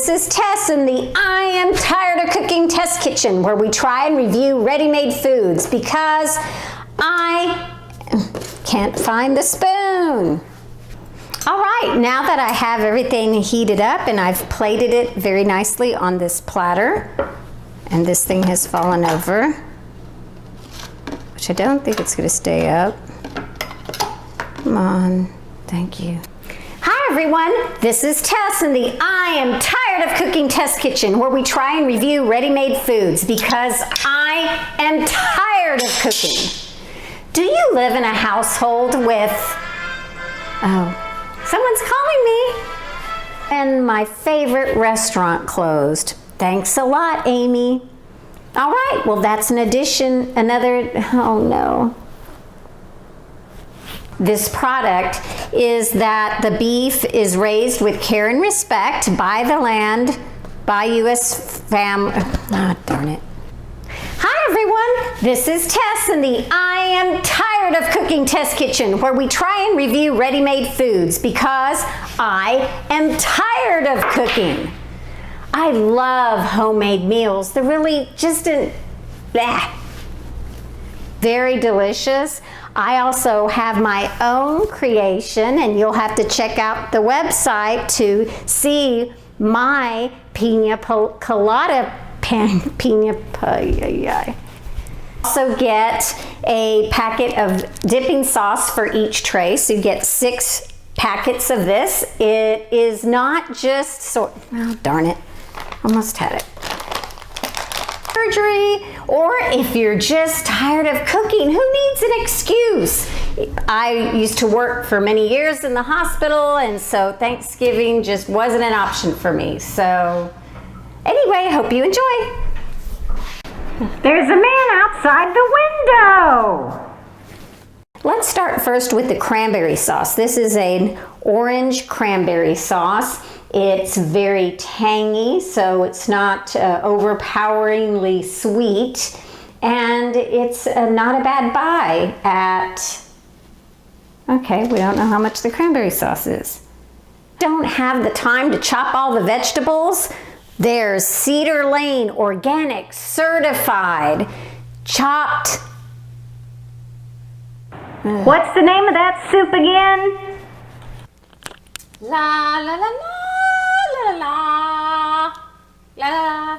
This is Tess in the I Am Tired of Cooking Test Kitchen, where we try and review ready-made foods because I can't find the spoon. All right, now that I have everything heated up and I've plated it very nicely on this platter, and this thing has fallen over, which I don't think it's going to stay up. Come on, thank you. Hi everyone, this is Tess in the I Am Tired of Cooking Test Kitchen, where we try and review ready-made foods because I am tired of cooking. Do you live in a household with, someone's calling me, and my favorite restaurant closed. Thanks a lot, Amy. All right, well that's oh no. This product is that the beef is raised with care and respect by the land, by U.S. family. Ah, darn it. Hi everyone, this is Tess in the I Am Tired of Cooking Test Kitchen, where we try and review ready-made foods because I am tired of cooking. I love homemade meals. They're really just very delicious. I also have my own creation, and you'll have to check out the website to see my pina colada Also get a packet of dipping sauce for each tray, so you get 6 packets of this. It is not just oh darn it, almost had it. Surgery, or if you're just tired of cooking, who needs an excuse? I used to work for many years in the hospital, and so Thanksgiving just wasn't an option for me. So anyway, hope you enjoy. There's a man outside the window. Let's start first with the cranberry sauce. This is an orange cranberry sauce. It's very tangy, so it's not overpoweringly sweet, and it's not a bad buy at, okay, we don't know how much the cranberry sauce is. Don't have the time to chop all the vegetables? There's Cedar Lane Organic Certified chopped. What's the name of that soup again? La la la la. La la la la.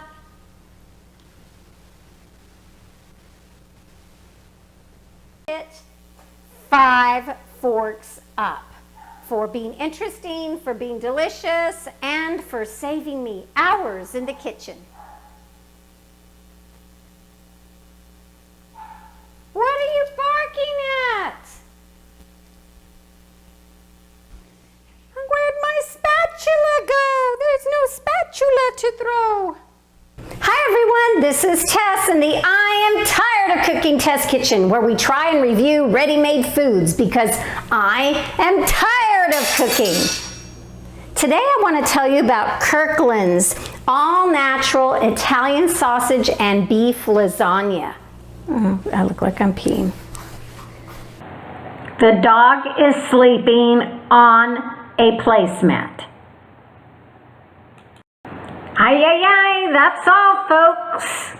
It 5 forks up for being interesting, for being delicious, and for saving me hours in the kitchen. What are you barking at? Where'd my spatula go? There's no spatula to throw. Hi everyone, this is Tess in the I Am Tired of Cooking Test Kitchen, where we try and review ready-made foods because I am tired of cooking. Today I want to tell you about Kirkland's all-natural Italian sausage and beef lasagna. I look like I'm peeing. The dog is sleeping on a placemat. Ay, ay, ay, that's all, folks.